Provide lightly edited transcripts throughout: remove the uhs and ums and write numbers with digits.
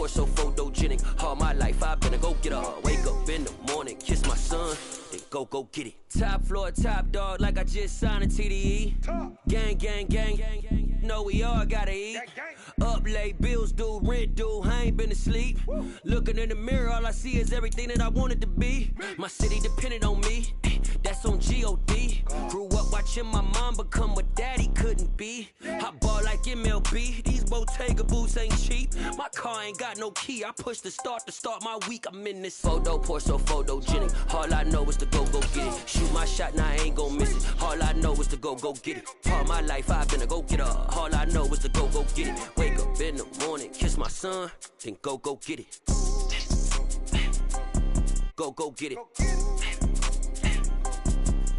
pour so photogenic. All my life I've been a go-getter. Wake up in the morning, kiss my son, then go get it. Top floor, top dog, like I just signed a TDE. Gang, gang, gang, gang, gang. Know we all gotta eat. Up late, bills due, rent due, I ain't been asleep. Looking in the mirror, all I see is everything that I wanted to be. My city depended on me, that's on G.O.D. Grew up watching my mom become what daddy couldn't be. I ball like MLB, these Bottega boots ain't cheap. My car ain't got no key, I push the start to start my week. I'm in this photo, pour so photogenic. All I know is to go get it. Shoot my shot, now I ain't gon' miss it. All I know is to go get it. All my life I've been a go-getter. All I know is to go get it. Wake up in the morning, kiss my son, then go get it. Go get it.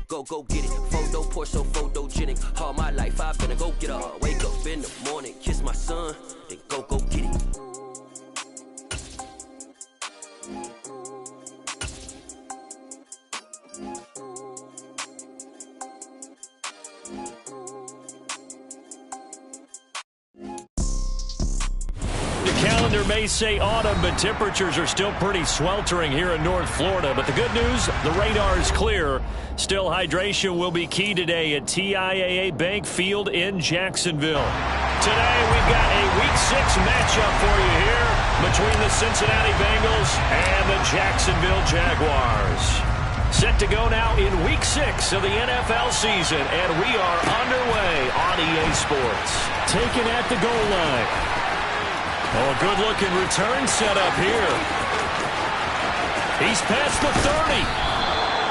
Go get it. Photo pour so photogenic. All my life I've been a go-getter. Wake up in the morning, kiss my son, then go get it. The calendar may say autumn, but temperatures are still pretty sweltering here in North Florida. But the good news, the radar is clear. Still, hydration will be key today at TIAA Bank Field in Jacksonville. Today, we've got a Week 6 matchup for you here between the Cincinnati Bengals and the Jacksonville Jaguars. Set to go now in Week 6 of the NFL season, and we are underway on EA Sports. Taken at the goal line. Oh, a good-looking return set up here. He's past the 30.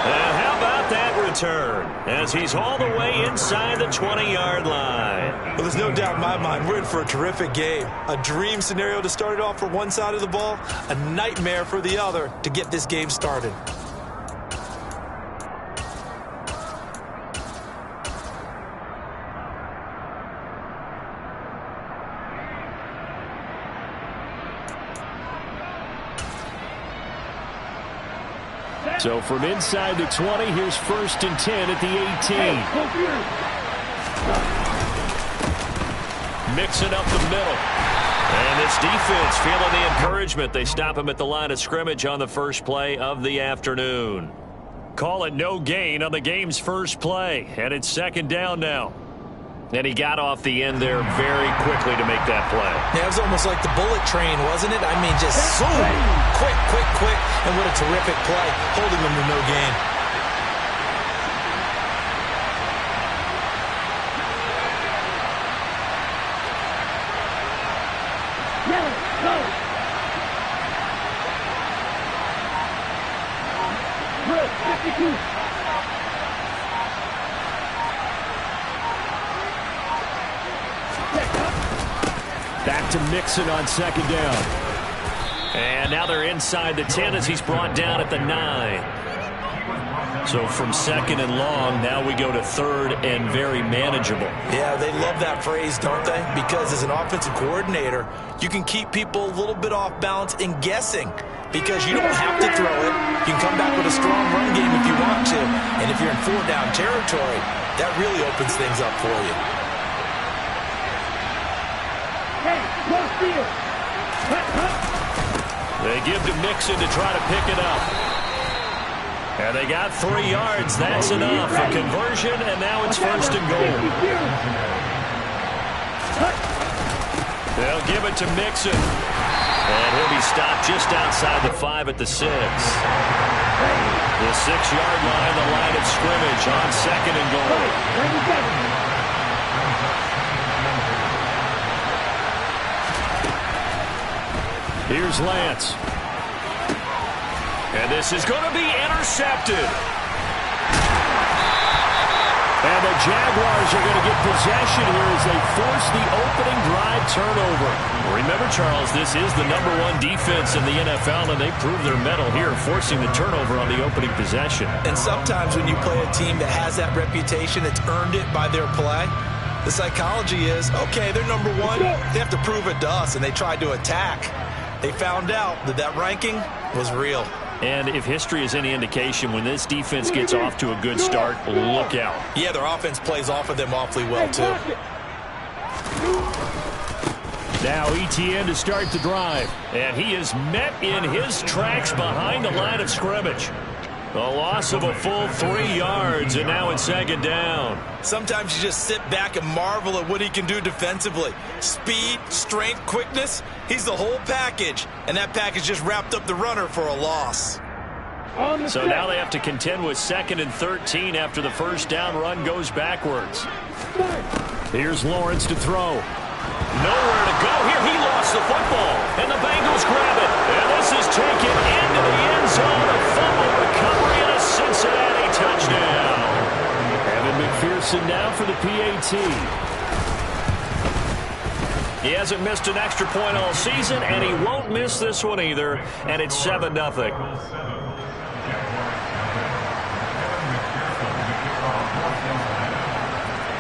And how about that return as he's all the way inside the 20-yard line. Well, there's no doubt in my mind we're in for a terrific game. A dream scenario to start it off for one side of the ball, a nightmare for the other to get this game started. So from inside the 20, here's 1st and 10 at the 18. Mixing up the middle. And this defense feeling the encouragement. They stop him at the line of scrimmage on the first play of the afternoon. Call it no gain on the game's first play. And it's 2nd down now. And he got off the end there very quickly to make that play. Yeah, it was almost like the bullet train, wasn't it? I mean, just zoom, quick. And what a terrific play, holding them to no gain. Back to Mixon on 2nd down. And now they're inside the 10 as he's brought down at the 9. So from 2nd and long, now we go to 3rd and very manageable. Yeah, they love that phrase, don't they? Because as an offensive coordinator, you can keep people a little bit off balance and guessing. Because you don't have to throw it. You can come back with a strong run game if you want to. And if you're in 4-down territory, that really opens things up for you. They give to Mixon to try to pick it up. And they got 3 yards. That's enough. A conversion, and now it's 1st and goal. They'll give it to Mixon. And he'll be stopped just outside the 5 at the 6. The 6-yard line, the line of scrimmage on 2nd and goal. Here's Lance. And this is going to be intercepted. And the Jaguars are going to get possession here as they force the opening drive turnover. Remember, Charles, this is the #1 defense in the NFL, and they prove their mettle here, forcing the turnover on the opening possession. And sometimes when you play a team that has that reputation, it's earned it by their play. The psychology is, okay, they're #1. They have to prove it to us, and they tried to attack. They found out that that ranking was real. And if history is any indication, when this defense gets off to a good start, look out. Yeah, their offense plays off of them awfully well, too. Now ETN to start the drive. And he is met in his tracks behind the line of scrimmage. A loss of a full 3 yards, and now it's second down. Sometimes you just sit back and marvel at what he can do defensively. Speed, strength, quickness, he's the whole package. And that package just wrapped up the runner for a loss. So now they have to contend with 2nd and 13 after the first down run goes backwards. Here's Lawrence to throw. Nowhere to go here. He lost the football, and the Bengals grab it. And this is taken into the end zone. A fumble recovery and a Cincinnati touchdown. Evan McPherson now for the PAT. He hasn't missed an extra point all season, and he won't miss this one either. And it's 7-0.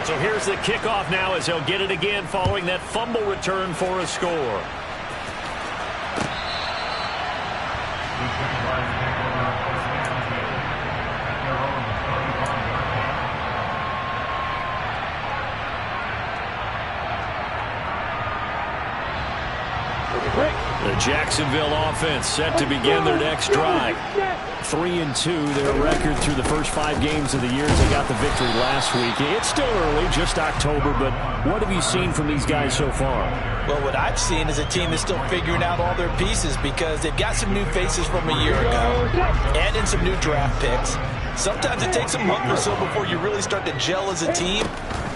So here's the kickoff now as he'll get it again following that fumble return for a score. The Jacksonville offense set to begin their next drive. 3-2, their record through the first 5 games of the year as they got the victory last week. It's still early, just October, but what have you seen from these guys so far? Well, what I've seen is a team that's still figuring out all their pieces because they've got some new faces from a year ago and in some new draft picks. Sometimes it takes a month or so before you really start to gel as a team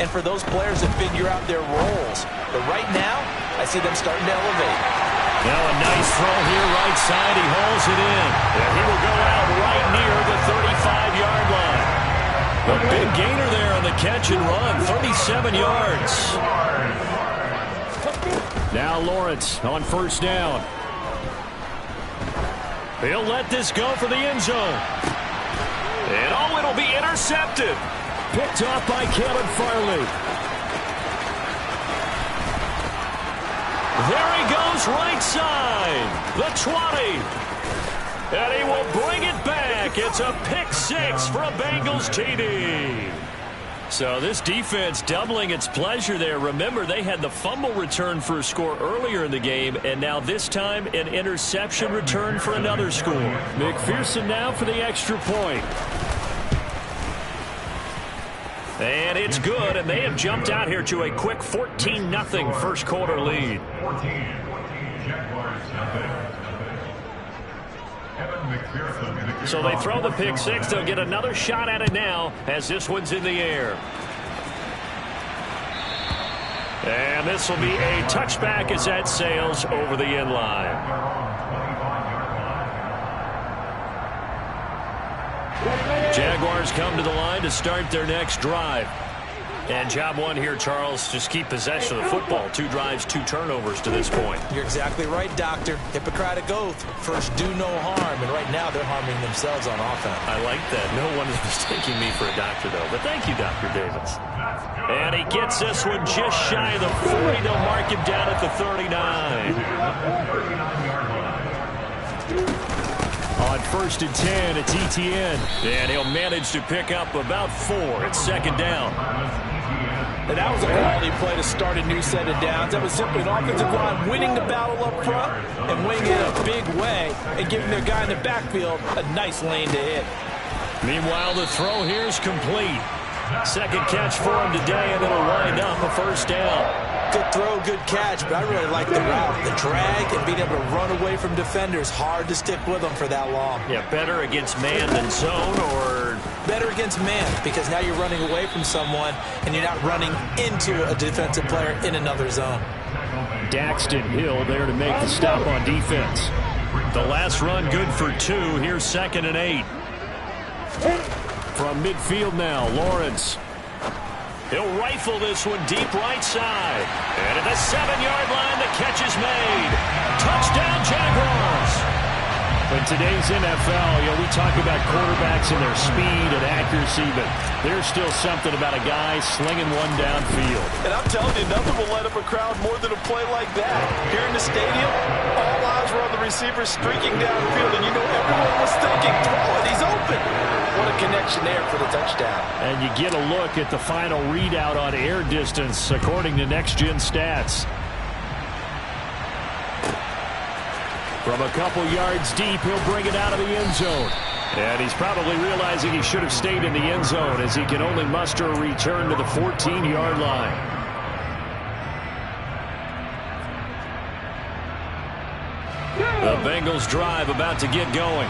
and for those players to figure out their roles. But right now, I see them starting to elevate. Now a nice throw here, right side. He hauls it in. And he will go out right near the 35-yard line. A big gainer there on the catch and run, 37 yards. Now Lawrence on first down. He'll let this go for the end zone. And oh, it'll be intercepted. Picked off by Caleb Farley. There he goes, right side, the 20. And he will bring it back. It's a pick 6 for a Bengals TD. So this defense doubling its pleasure there. Remember, they had the fumble return for a score earlier in the game, and now this time an interception return for another score. McPherson now for the extra point. And it's good, and they have jumped out here to a quick 14-0 first quarter lead. So they throw the pick 6. They'll get another shot at it now as this one's in the air. And this will be a touchback as that sails over the end line. Jaguars come to the line to start their next drive. And job one here, Charles, just keep possession of the football. 2 drives, 2 turnovers to this point. You're exactly right, Doctor. Hippocratic oath. First, do no harm. And right now, they're harming themselves on offense. I like that. No one is mistaking me for a doctor, though. But thank you, Dr. Davis. And he gets this one just shy of the 40. They'll mark him down at the 39. On first and 10, it's ETN. And he'll manage to pick up about 4. It's second down. And that was a quality play to start a new set of downs. That was simply an offensive line winning the battle up front and winning it in a big way and giving their guy in the backfield a nice lane to hit. Meanwhile, the throw here is complete. Second catch for him today, and it'll wind up a first down. Good throw, good catch, but I really like the route. The drag and being able to run away from defenders, hard to stick with them for that long. Yeah, better against man than zone, or? Better against man, because now you're running away from someone and you're not running into a defensive player in another zone. Daxton Hill there to make the stop on defense. The last run good for 2. Here's second and 8. From midfield now, Lawrence. He'll rifle this one deep right side. And at the 7-yard line, the catch is made. Touchdown, Jaguars. In today's NFL, we talk about quarterbacks and their speed and accuracy, but there's still something about a guy slinging one downfield. And I'm telling you, nothing will light up a crowd more than a play like that. Here in the stadium, all eyes were on the receiver streaking downfield, and everyone was thinking, throw it, he's open. What a connection there for the touchdown. And you get a look at the final readout on air distance according to Next Gen Stats. From a couple yards deep, he'll bring it out of the end zone. And he's probably realizing he should have stayed in the end zone as he can only muster a return to the 14-yard line. The Bengals drive about to get going.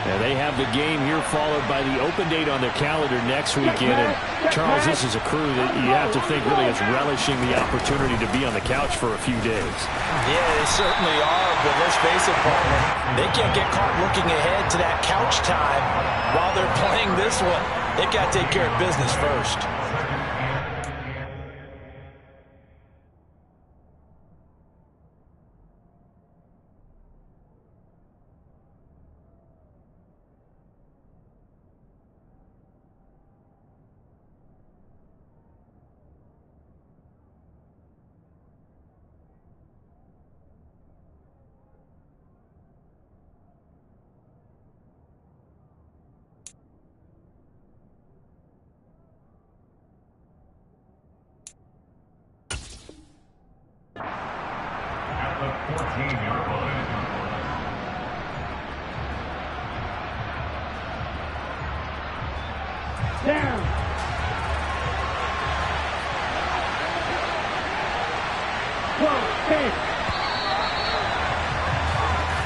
And they have the game here followed by the open date on their calendar next weekend. And Charles, this is a crew that you have to think really is relishing the opportunity to be on the couch for a few days. Yeah, they certainly are, but let's face it, partner, they can't get caught looking ahead to that couch time while they're playing this one. They've got to take care of business first.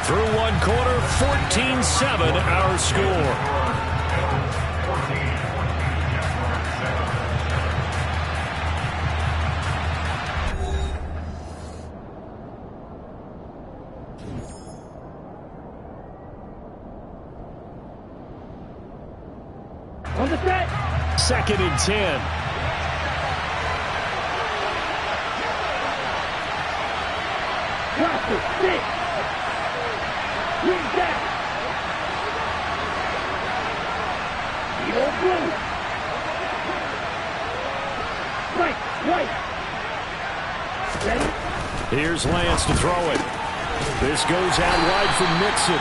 Through one quarter, 14-7 our score. On the set. 2nd and 10. Drop it. 6. Bring that. You're blue. Right. Ready? Here's Lance to throw it. This goes out wide for Mixon.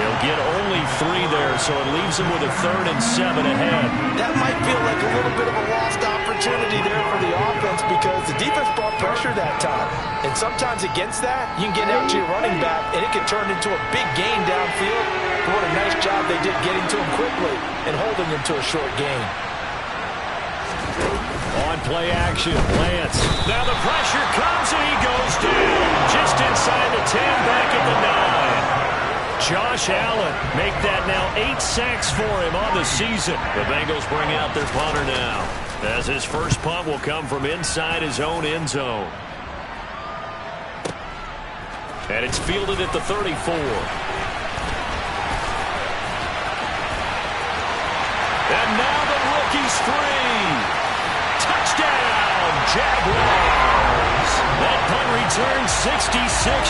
He'll get only 3 there, so it leaves him with a 3rd and 7 ahead. That might feel like a little bit of a lost opportunity there for the offense because the defense brought pressure that time. And sometimes against that, you can get out to your running back, and it can turn into a big gain downfield. But what a nice job they did getting to him quickly and holding him to a short gain. On play action, Lance. Now the pressure comes, and he goes down. Just inside the 10, back at the 9. Josh Allen make that now 8 sacks for him on the season. The Bengals bring out their punter now, as his first punt will come from inside his own end zone. And it's fielded at the 34. And now the rookie's free. Touchdown, Jaguars. That punt returns 66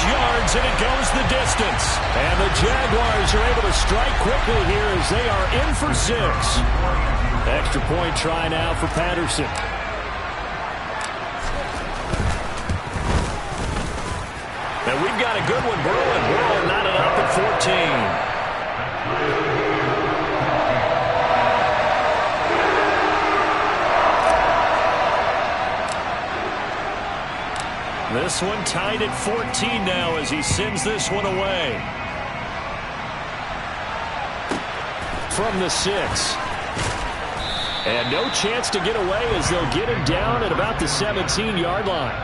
yards, and it goes the distance. And the Jaguars are able to strike quickly here as they are in for 6. Extra point try now for Patterson. And we've got a good one brewing. Burrow knotted up at 14. This one tied at 14 now as he sends this one away. From the 6. And no chance to get away as they'll get him down at about the 17-yard line.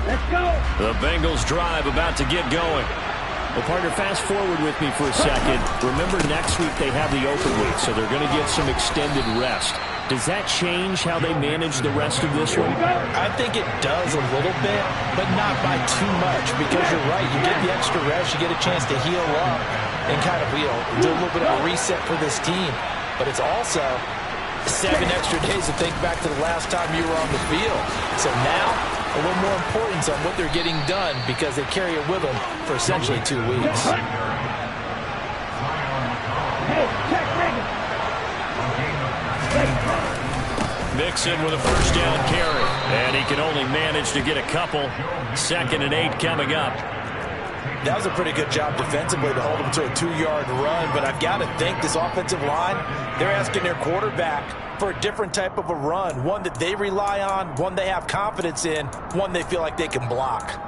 Let's go. The Bengals drive about to get going. Well, partner, fast forward with me for a second. Remember, next week they have the open week, so they're going to get some extended rest. Does that change how they manage the rest of this one? I think it does a little bit, but not by too much, because you're right. You get the extra rest, you get a chance to heal up and kind of do a little bit of a reset for this team. But it's also 7 extra days to think back to the last time you were on the field. So now, a little more importance on what they're getting done because they carry it with them for essentially 2 weeks. Mixon with a first down carry. And he can only manage to get a couple. 2nd and 8 coming up. That was a pretty good job defensively to hold them to a 2-yard run, but I've got to think this offensive line, they're asking their quarterback for a different type of a run, one that they rely on, one they have confidence in, one they feel like they can block.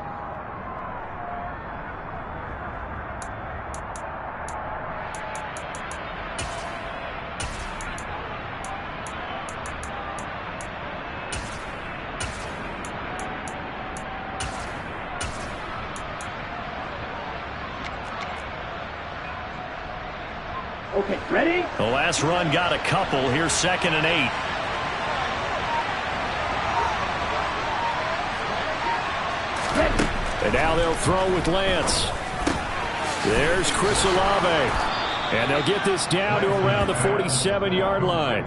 Okay, ready? The last run got a couple. Here's 2nd and 8. And now they'll throw with Lance. There's Chris Olave. And they'll get this down to around the 47-yard line.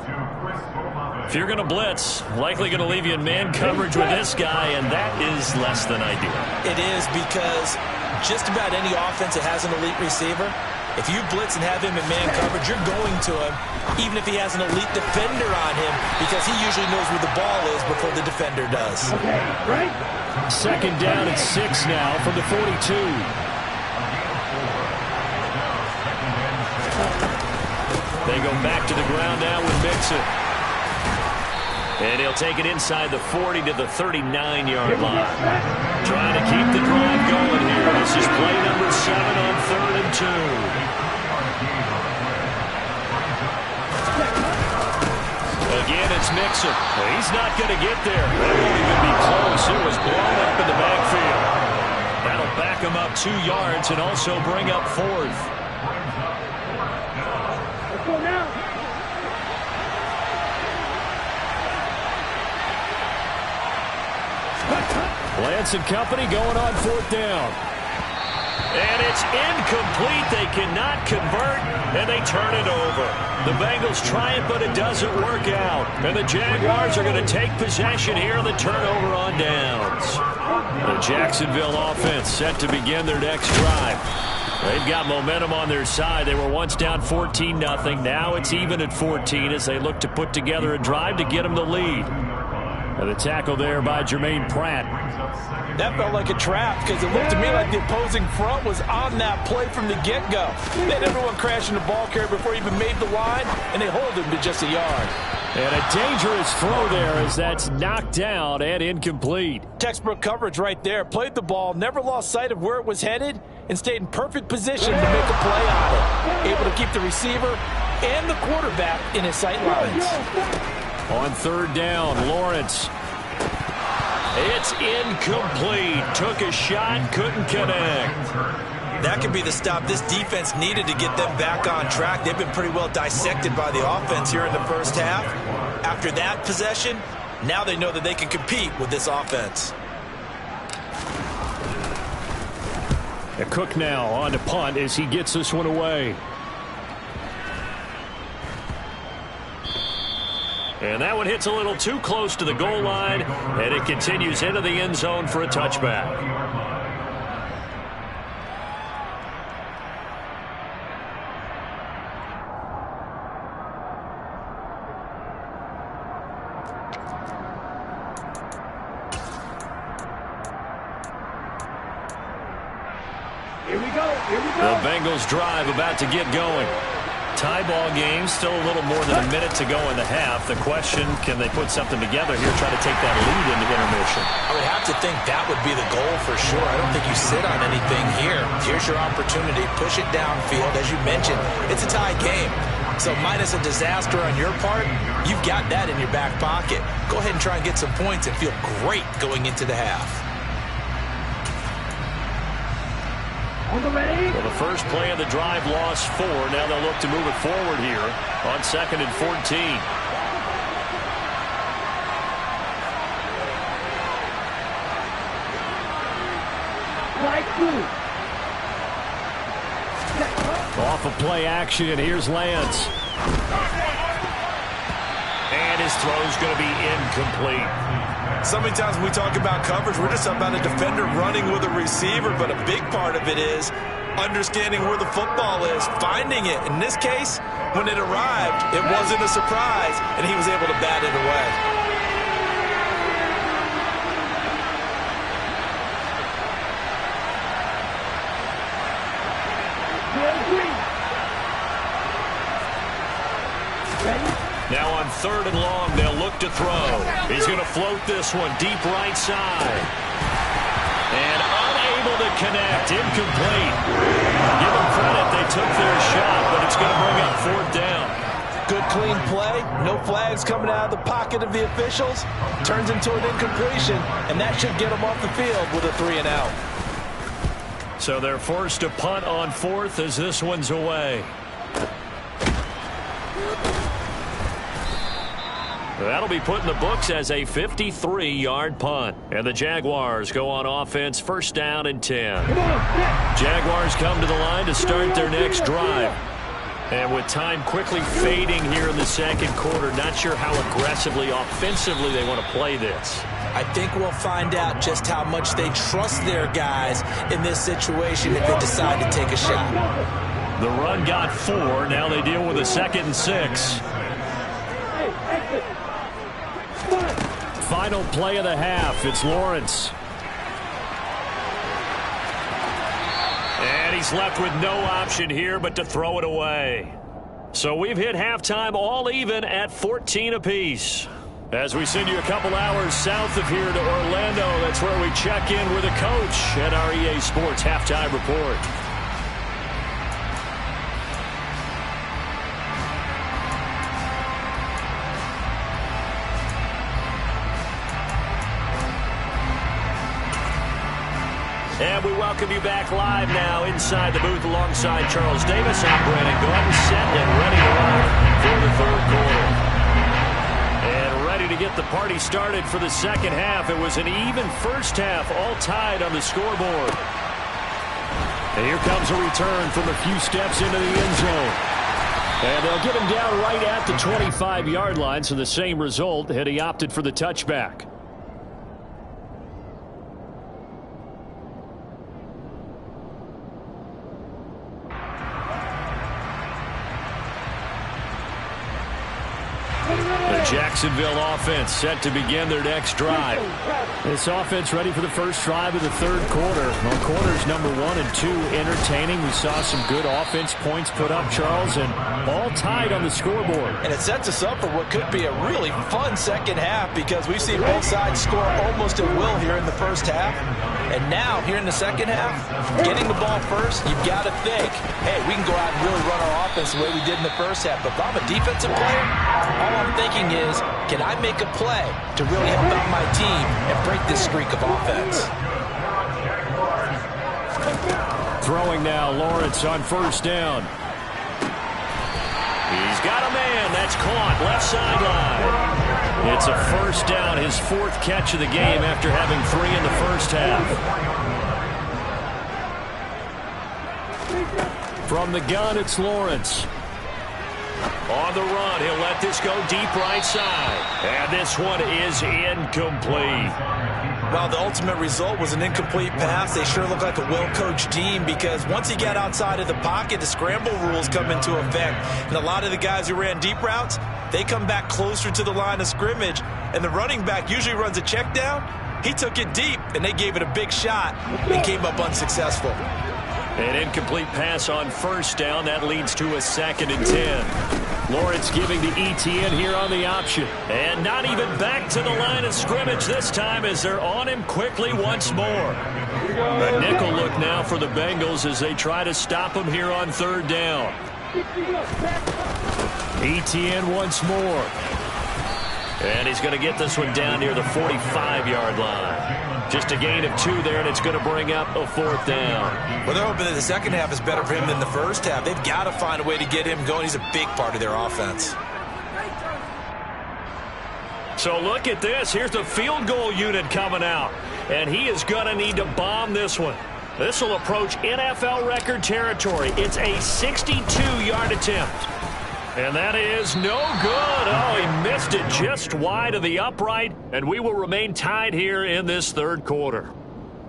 If you're going to blitz, likely going to leave you in man coverage with this guy, and that is less than ideal. It is, because just about any offense that has an elite receiver, if you blitz and have him in man coverage, you're going to him, even if he has an elite defender on him, because he usually knows where the ball is before the defender does. Okay, right? 2nd down and 6 now from the 42. They go back to the ground now with Mixon. And he'll take it inside the 40 to the 39-yard line. Trying to keep the drive going here. This is play number 7 on 3rd and 2. Again, it's Mixon. He's not going to get there. That won't even be close. It was blown up in the backfield. That'll back him up 2 yards and also bring up 4th. Let's go now. Lance and company going on 4th down. And it's incomplete. They cannot convert, and they turn it over. The Bengals try it, but it doesn't work out. And the Jaguars are going to take possession here on the turnover on downs. The Jacksonville offense set to begin their next drive. They've got momentum on their side. They were once down 14-0. Now it's even at 14 as they look to put together a drive to get them the lead. And the tackle there by Jermaine Pratt. That felt like a trap, because it looked to me like the opposing front was on that play from the get-go. They had everyone crashing the ball carrier before he even made the line, and they hold him to just a yard. And a dangerous throw there as that's knocked down and incomplete. Textbook coverage right there. Played the ball, never lost sight of where it was headed, and stayed in perfect position to make a play on it. Able to keep the receiver and the quarterback in his sight lines. On 3rd down, Lawrence. It's incomplete. Took a shot, couldn't connect. That could be the stop this defense needed to get them back on track. They've been pretty well dissected by the offense here in the first half. After that possession, now they know that they can compete with this offense. And Cook now on to punt as he gets this one away. And that one hits a little too close to the goal line, and it continues into the end zone for a touchback. Here we go. The Bengals drive about to get going. Tie ball game, still a little more than a minute to go in the half. The question, can they put something together here, try to take that lead into intermission? I would have to think that would be the goal for sure. I don't think you sit on anything here. Here's your opportunity. Push it downfield. As you mentioned, it's a tie game. So minus a disaster on your part, you've got that in your back pocket. Go ahead and try and get some points and feel great going into the half. Well, the first play of the drive lost 4. Now they'll look to move it forward here on 2nd and 14. Off of play action, and here's Lance. And his throw's going to be incomplete. So many times when we talk about coverage, we're just about a defender running with a receiver, but a big part of it is understanding where the football is, finding it. In this case, when it arrived, it wasn't a surprise, and he was able to bat it away. Now on 3rd and long, they'll look to throw. He's going to float this one deep right side. And unable to connect. Incomplete. Give them credit. They took their shot, but it's going to bring up 4th down. Good clean play. No flags coming out of the pocket of the officials. Turns into an incompletion, and that should get them off the field with a 3-and-out. So they're forced to punt on 4th as this one's away. That'll be put in the books as a 53-yard punt. And the Jaguars go on offense, 1st down and 10. Jaguars come to the line to start their next drive. And with time quickly fading here in the 2nd quarter, not sure how aggressively, offensively they want to play this. I think we'll find out just how much they trust their guys in this situation if they decide to take a shot. The run got 4. Now they deal with a 2nd and 6. Final play of the half. It's Lawrence. And he's left with no option here but to throw it away. So we've hit halftime all even at 14 apiece. As we send you a couple hours south of here to Orlando, that's where we check in with the coach at our EA Sports Halftime Report. And we welcome you back live now inside the booth alongside Charles Davis. I'm Brandon Gordon, set and ready to rock for the 3rd quarter. And ready to get the party started for the 2nd half. It was an even 1st half, all tied on the scoreboard. And here comes a return from a few steps into the end zone. And they'll get him down right at the 25-yard line, so the same result had he opted for the touchback. Jacksonville offense set to begin their next drive. This offense ready for the first drive of the 3rd quarter. Well, quarters number 1 and 2 entertaining. We saw some good offense points put up, Charles, and all tied on the scoreboard. And it sets us up for what could be a really fun 2nd half because we've seen both sides score almost at will here in the 1st half. And now, here in the 2nd half, getting the ball first, you've got to think, hey, we can go out and really run our offense the way we did in the 1st half. But if I'm a defensive player, all I'm thinking is, can I make a play to really help out my team and break this streak of offense? Throwing now, Lawrence on 1st down. He's got a man. That's caught. Left sideline. It's a 1st down, his 4th catch of the game after having 3 in the 1st half. From the gun, it's Lawrence. On the run, he'll let this go deep right side. And this one is incomplete. Well, the ultimate result was an incomplete pass. They sure look like a well-coached team because once he got outside of the pocket, the scramble rules come into effect. And a lot of the guys who ran deep routes, they come back closer to the line of scrimmage. And the running back usually runs a check down. He took it deep, and they gave it a big shot and came up unsuccessful. An incomplete pass on 1st down. That leads to a 2nd and 10. Lawrence giving to Etienne here on the option. And not even back to the line of scrimmage this time as they're on him quickly once more. A nickel look now for the Bengals as they try to stop him here on 3rd down. Etienne once more. And he's going to get this one down near the 45-yard line. Just a gain of 2 there, and it's going to bring up a 4th down. Well, they're hoping that the 2nd half is better for him than the 1st half. They've got to find a way to get him going. He's a big part of their offense. So look at this. Here's the field goal unit coming out. And he is going to need to bomb this one. This will approach NFL record territory. It's a 62-yard attempt. And that is no good. Oh, he missed it just wide of the upright, and we will remain tied here in this 3rd quarter.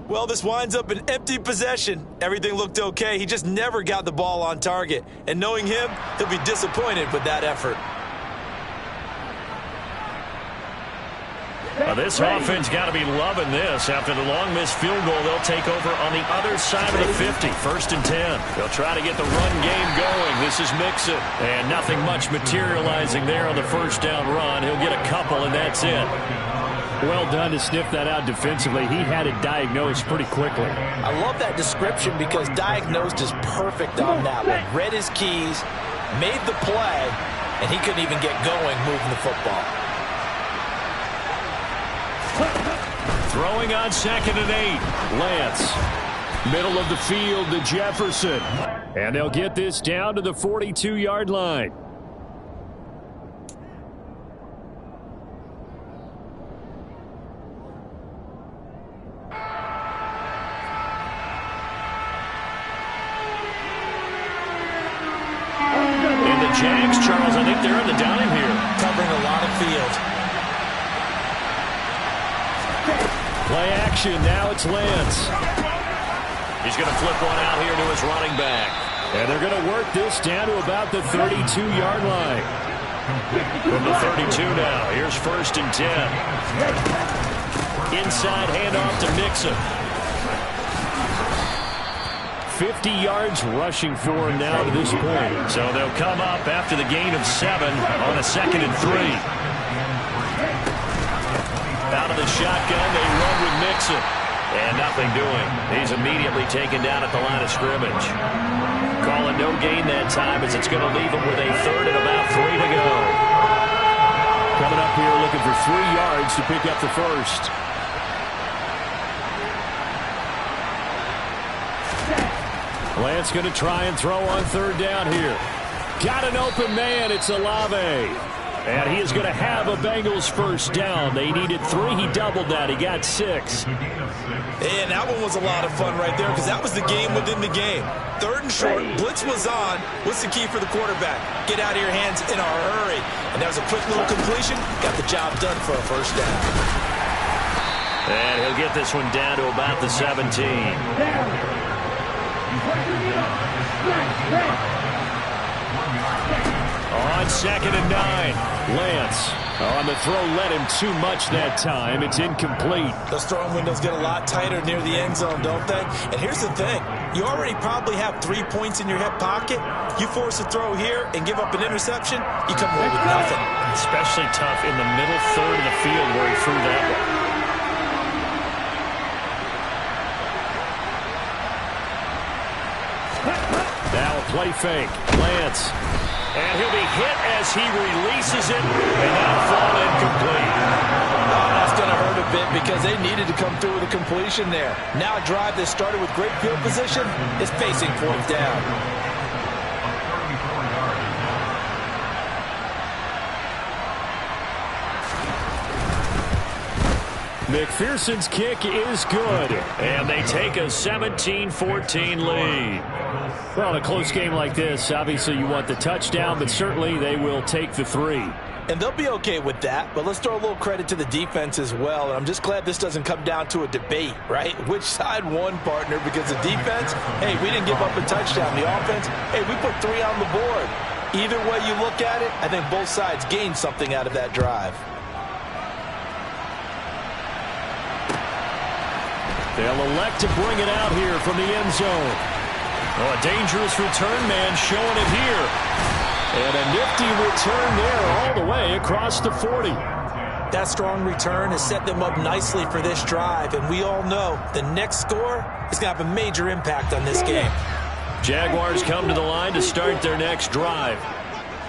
Well, this winds up an empty possession. Everything looked okay. He just never got the ball on target. And knowing him, he'll be disappointed with that effort. This offense got to be loving this. After the long missed field goal, they'll take over on the other side of the 50. 1st and 10. They'll try to get the run game going. This is Mixon. And nothing much materializing there on the first down run. He'll get a couple, and that's it. Well done to sniff that out defensively. He had it diagnosed pretty quickly. I love that description because diagnosed is perfect on that one. Read his keys, made the play, and he couldn't even get going moving the football. Throwing on 2nd and 8. Lance. Middle of the field to Jefferson. And they'll get this down to the 42-yard line. And the Jags, Charles, I think they're in the dime here. Covering a lot of field. Play action. Now it's Lance. He's going to flip one out here to his running back. And they're going to work this down to about the 32-yard line. From the 32 now. Here's 1st and 10. Inside handoff to Mixon. 50 yards rushing for him now to this point. So they'll come up after the gain of 7 on a 2nd and 3. Out of the shotgun, they run with Mixon. And nothing doing. He's immediately taken down at the line of scrimmage. Calling no gain that time as it's going to leave him with a 3rd and about 3 to go. Coming up here looking for 3 yards to pick up the first. Lance going to try and throw on 3rd down here. Got an open man. It's Olave. And he is going to have a Bengals first down. They needed 3. He doubled that. He got 6. And that one was a lot of fun right there because that was the game within the game. 3rd and short. Blitz was on. What's the key for the quarterback? Get out of your hands in a hurry. And that was a quick little completion. Got the job done for a first down. And he'll get this one down to about the 17. On 2nd and 9. Lance on the throw led him too much that time. It's incomplete. Those throwing windows get a lot tighter near the end zone, don't they? And here's the thing. You already probably have 3 points in your hip pocket. You force a throw here and give up an interception, you come away with nothing. Especially tough in the middle 3rd of the field where he threw that one. Now a play fake. Lance. And he'll be hit as he releases it, and that'll fall incomplete. Oh, that's going to hurt a bit because they needed to come through with a completion there. Now a drive that started with great field position is facing 4th down. McPherson's kick is good. And they take a 17-14 lead. Well, in a close game like this, obviously you want the touchdown, but certainly they will take the 3. And they'll be okay with that, but let's throw a little credit to the defense as well. And I'm just glad this doesn't come down to a debate, right? Which side won, partner? Because the defense, hey, we didn't give up a touchdown. The offense, hey, we put 3 on the board. Either way you look at it, I think both sides gained something out of that drive. They'll elect to bring it out here from the end zone. Oh, a dangerous return man showing it here. And a nifty return there all the way across the 40. That strong return has set them up nicely for this drive, and we all know the next score is going to have a major impact on this game. Jaguars come to the line to start their next drive.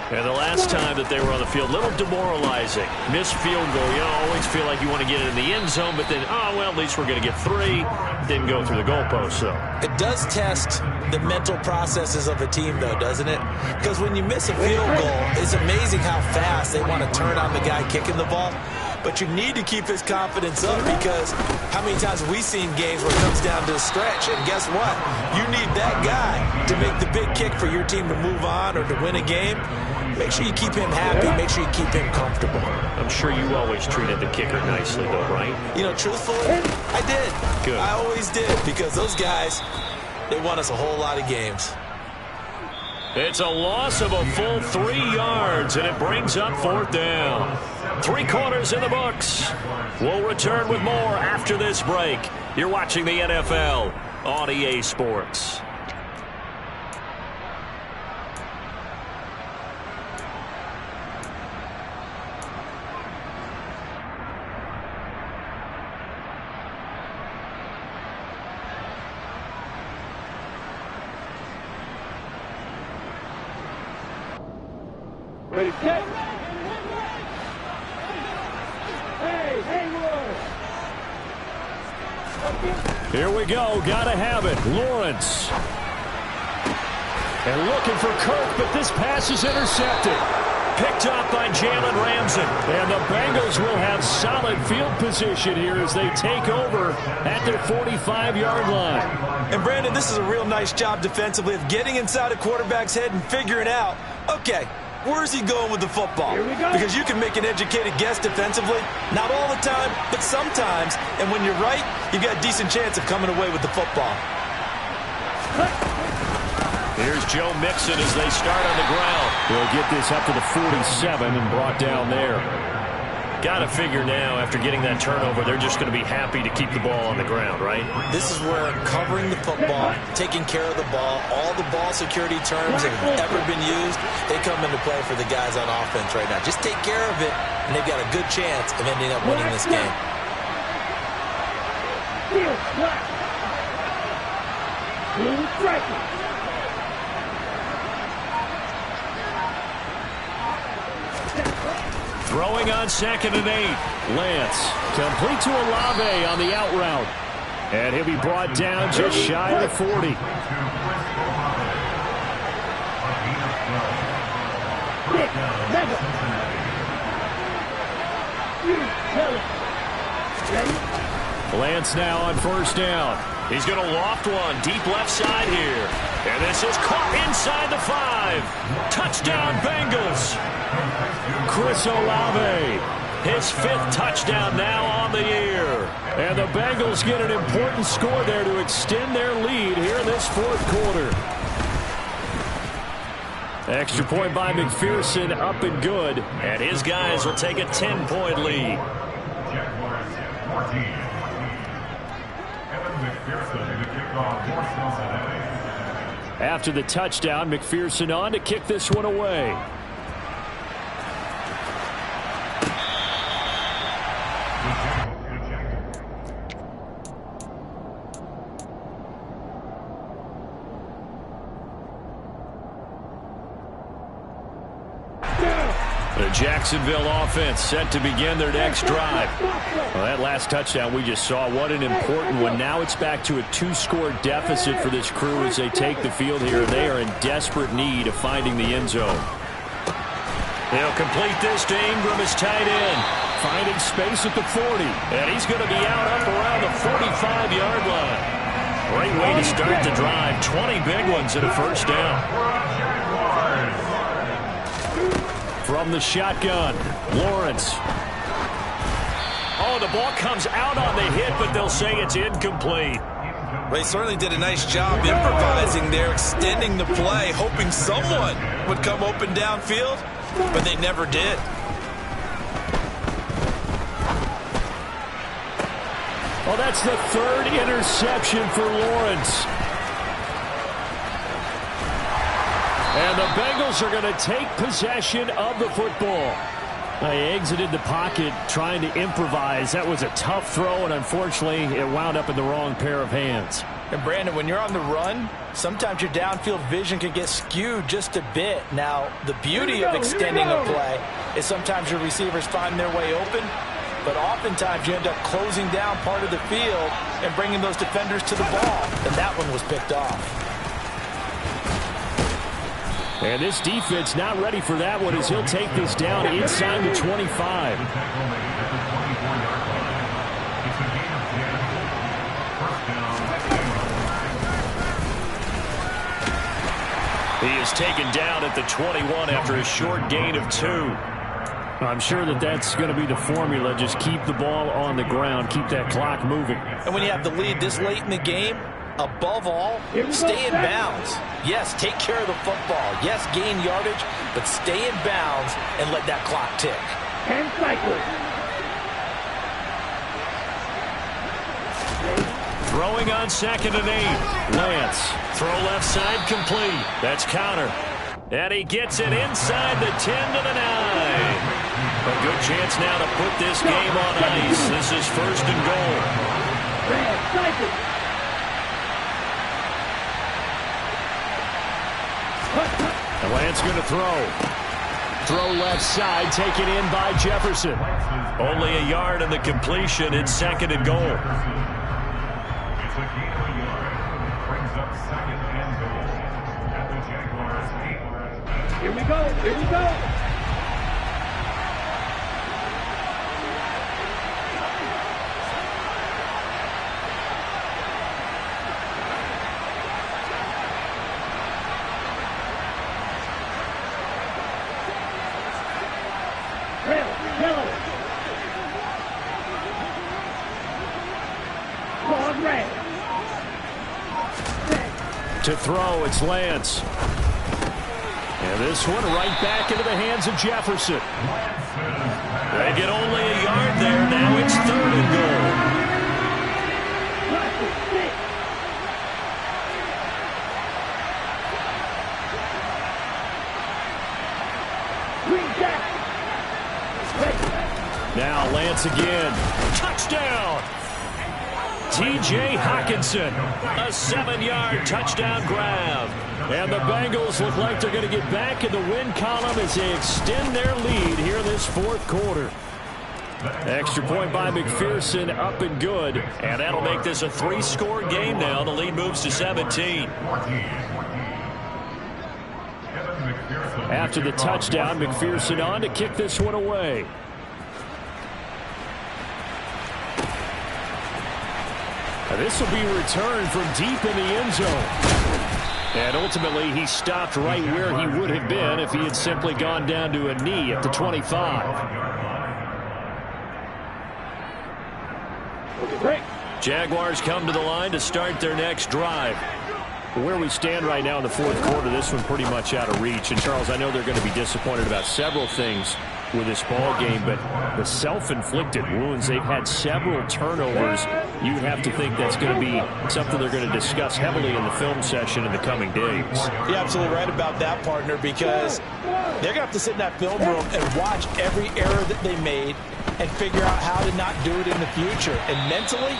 And the last time that they were on the field, a little demoralizing. Missed field goal. You always feel like you want to get it in the end zone, but then, oh, well, at least we're going to get 3. Didn't go through the goalpost, so. It does test the mental processes of a team, though, doesn't it? Because when you miss a field goal, it's amazing how fast they want to turn on the guy kicking the ball. But you need to keep his confidence up because how many times have we seen games where it comes down to a stretch? And guess what? You need that guy to make the big kick for your team to move on or to win a game. Make sure you keep him happy. Make sure you keep him comfortable. I'm sure you always treated the kicker nicely, though, right? You know, truthfully, I did. Good. I always did because those guys, they won us a whole lot of games. It's a loss of a full 3 yards, and it brings up 4th down. 3 quarters in the books. We'll return with more after this break. You're watching the NFL on EA Sports. Ready, set. Hey, Haywood. Here we go. Gotta have it. Lawrence. And looking for Kirk, but this pass is intercepted. Picked up by Jalen Ramsey. And the Bengals will have solid field position here as they take over at their 45-yard line. And Brandon, this is a real nice job defensively of getting inside a quarterback's head and figuring out, okay, where's he going with the football? Because you can make an educated guess defensively. Not all the time, but sometimes. And when you're right, you've got a decent chance of coming away with the football. Here's Joe Mixon as they start on the ground. They'll get this up to the 47 and brought down there. Got to figure now, after getting that turnover, they're just going to be happy to keep the ball on the ground, right? This is where covering the football, taking care of the ball, all the ball security terms that have ever been used, they come into play for the guys on offense right now. Just take care of it, and they've got a good chance of ending up winning this game. Throwing on 2nd and 8. Lance complete to Olave on the out route. And he'll be brought down just shy of the 40. Lance now on 1st down. He's going to loft one deep left side here. And this is caught inside the 5. Touchdown, Bengals. Chris Olave. His 5th touchdown now on the year. And the Bengals get an important score there to extend their lead here in this 4th quarter. Extra point by McPherson, up and good. And his guys will take a 10-point lead. Jaguars 14. Kevin McPherson to kick off for Cincinnati. After the touchdown, McPherson on to kick this one away. The Jacksonville offense set to begin their next drive. Well, that last touchdown we just saw, what an important one. Now it's back to a 2-score deficit for this crew as they take the field here. They are in desperate need of finding the end zone. They'll complete this to Ingram as tight end. Finding space at the 40. And he's going to be out up around the 45-yard line. Great way to start the drive. 20 big ones and a 1st down. From the shotgun, Lawrence. Oh, the ball comes out on the hit, but they'll say it's incomplete. They certainly did a nice job improvising there, extending the play, hoping someone would come open downfield, but they never did. Oh, that's the 3rd interception for Lawrence. And the Bengals are going to take possession of the football. They exited the pocket trying to improvise. That was a tough throw, and unfortunately, it wound up in the wrong pair of hands. And Brandon, when you're on the run, sometimes your downfield vision can get skewed just a bit. Now, the beauty of extending a play is sometimes your receivers find their way open, but oftentimes you end up closing down part of the field and bringing those defenders to the ball. And that one was picked off. And this defense not ready for that one as he'll take this down inside the 25. He is taken down at the 21 after a short gain of 2. I'm sure that's going to be the formula. Just keep the ball on the ground. Keep that clock moving. And when you have the lead this late in the game, above all, stay in bounds. Yes, take care of the football. Yes, gain yardage, but stay in bounds and let that clock tick. 10 cycles. Throwing on 2nd and 8. Lance. Throw left side complete. That's counter. And he gets it inside the 10 to the 9. A good chance now to put this game on ice. This is 1st and goal. Red cycle. And Lance going to throw. Throw left side, taken in by Jefferson. Only a yard in the completion. It's 2nd and goal. It's a gain of a yard. Brings up 2nd and goal at the Jaguars 8. Here we go. Here we go. To throw, it's Lance. And this one right back into the hands of Jefferson. They get only a yard there. Now it's 3rd and goal. Now Lance again. Touchdown! T.J. Hockenson, a 7-yard touchdown grab. And the Bengals look like they're going to get back in the win column as they extend their lead here in this 4th quarter. Extra point by McPherson, up and good. And that'll make this a 3-score game now. The lead moves to 17. After the touchdown, McPherson on to kick this one away. This will be returned from deep in the end zone. And ultimately, he stopped right where he would have been if he had simply gone down to a knee at the 25. Jaguars come to the line to start their next drive. Where we stand right now in the 4th quarter, this one pretty much out of reach. And, Charles, I know they're going to be disappointed about several things with this ball game, but the self-inflicted wounds, they've had several turnovers. You'd have to think that's going to be something they're going to discuss heavily in the film session in the coming days. You're absolutely right about that, partner, because they're going to have to sit in that film room and watch every error that they made and figure out how to not do it in the future. And mentally,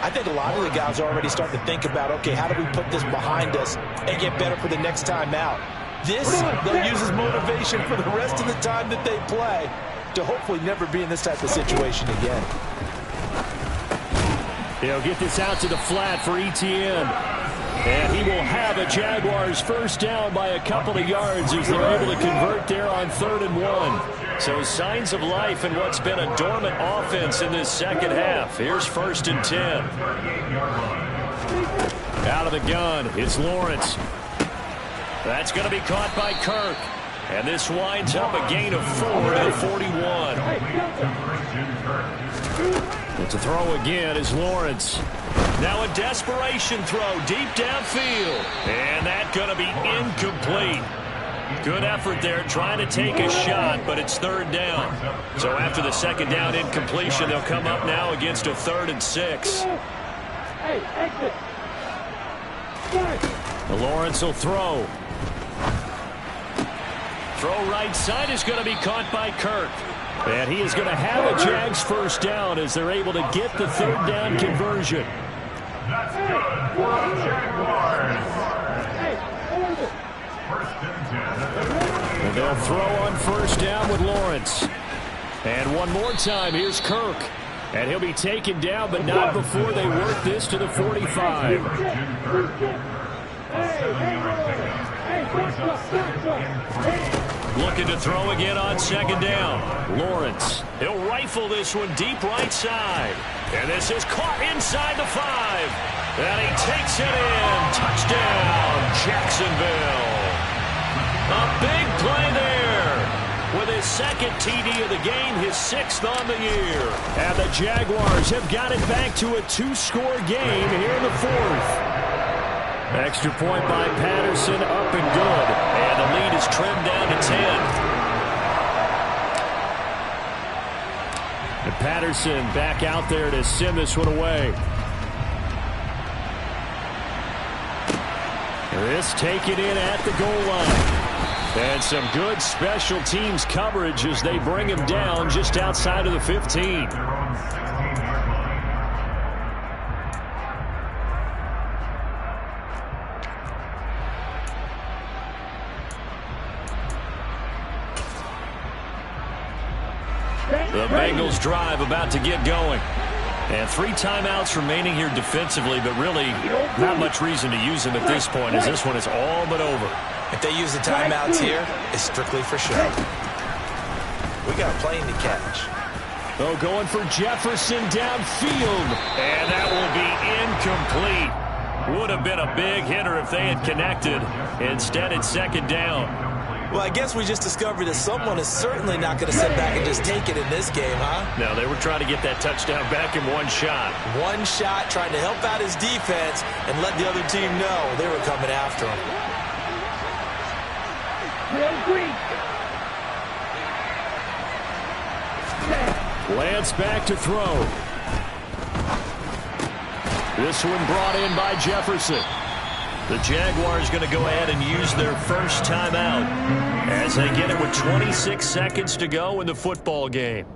I think a lot of the guys are already starting to think about, okay, how do we put this behind us and get better for the next time out? This, they'll use as motivation for the rest of the time that they play to hopefully never be in this type of situation again. They'll get this out to the flat for Etienne. And he will have a Jaguars first down by a couple of yards as they're able to convert there on 3rd and 1. So signs of life in what's been a dormant offense in this second half. Here's 1st and 10. Out of the gun, it's Lawrence. That's going to be caught by Kirk. And this winds up a gain of 4 to the 41. And to throw again is Lawrence. Now a desperation throw deep downfield. And that's going to be incomplete. Good effort there trying to take a shot, but it's 3rd down. So after the 2nd down incompletion, they'll come up now against a 3rd and 6. Lawrence will throw. Throw right side is going to be caught by Kirk. And he is going to have a Jags first down as they're able to get the 3rd down conversion. That's good for the Jaguars. First and 10. And they'll throw on 1st down with Lawrence. And one more time, here's Kirk. And he'll be taken down, but not before they work this to the 45. Looking to throw again on 2nd down. Lawrence. He'll rifle this one deep right side. And this is caught inside the 5. And he takes it in. Touchdown, Jacksonville. A big play there. With his 2nd TD of the game, his 6th on the year. And the Jaguars have got it back to a 2-score game here in the 4th. Extra point by Patterson, up and good. And the lead is trimmed down to 10. And Patterson back out there to send this one away. This taken in at the goal line. And some good special teams coverage as they bring him down just outside of the 15. The Bengals drive about to get going. And 3 timeouts remaining here defensively, but really not much reason to use them at this point as this one is all but over. If they use the timeouts here, it's strictly for show. We got a plane to catch. Oh, going for Jefferson downfield. And that will be incomplete. Would have been a big hitter if they had connected. Instead, it's second down. Well, I guess we just discovered that someone is certainly not going to sit back and just take it in this game, huh? No, they were trying to get that touchdown back in one shot. One shot, trying to help out his defense and let the other team know they were coming after him. Lance back to throw. This one brought in by Jefferson. The Jaguars going to go ahead and use their first timeout as they get it with 26 seconds to go in the football game.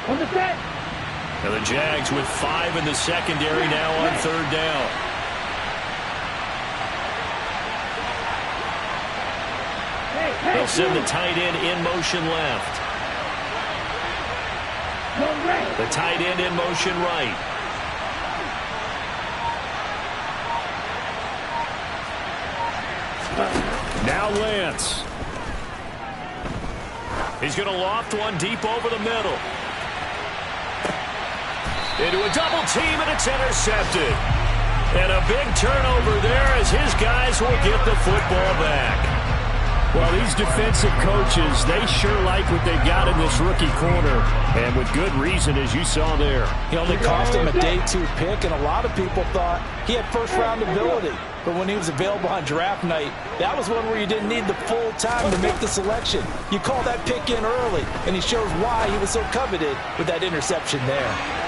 On the set. And the Jags with 5 in the secondary now on third down. They'll send the tight end in motion left. The tight end in motion right. Now Lance. He's going to loft one deep over the middle. Into a double team, and it's intercepted. And a big turnover there as his guys will get the football back. Well, these defensive coaches, they sure like what they've got in this rookie corner, and with good reason, as you saw there. He only cost him a day 2 pick, and a lot of people thought he had first-round ability. But when he was available on draft night, that was one where you didn't need the full time to make the selection. You call that pick in early, and he shows why he was so coveted with that interception there.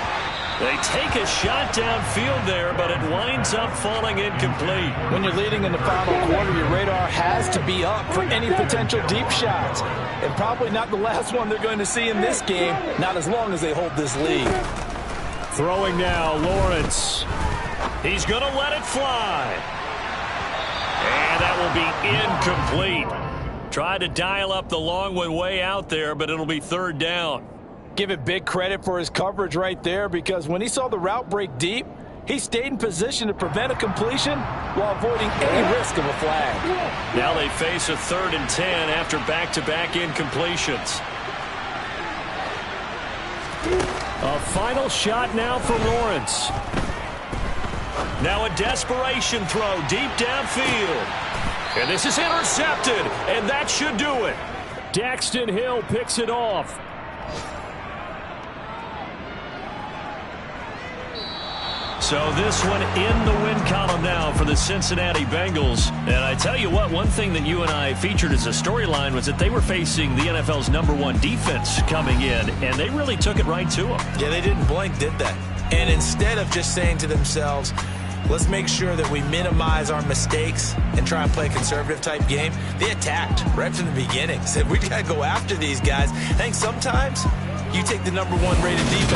They take a shot downfield there, but it winds up falling incomplete. When you're leading in the final quarter, your radar has to be up for any potential deep shots. And probably not the last one they're going to see in this game, not as long as they hold this lead. Throwing now, Lawrence. He's going to let it fly. And that will be incomplete. Tried to dial up the long one way out there, but it'll be third down. Give it big credit for his coverage right there, because when he saw the route break deep, he stayed in position to prevent a completion while avoiding any risk of a flag. Now they face a 3rd and 10 after back-to-back incompletions. A final shot now for Lawrence. Now a desperation throw deep downfield. And this is intercepted, and that should do it. Daxton Hill picks it off. So this one in the win column now for the Cincinnati Bengals. And I tell you what, one thing that you and I featured as a storyline was that they were facing the NFL's #1 defense coming in, and they really took it right to them. Yeah, they didn't blink, did they? And instead of just saying to themselves, let's make sure that we minimize our mistakes and try and play a conservative type game, they attacked right from the beginning. Said, we got to go after these guys. I think sometimes you take the #1 rated defense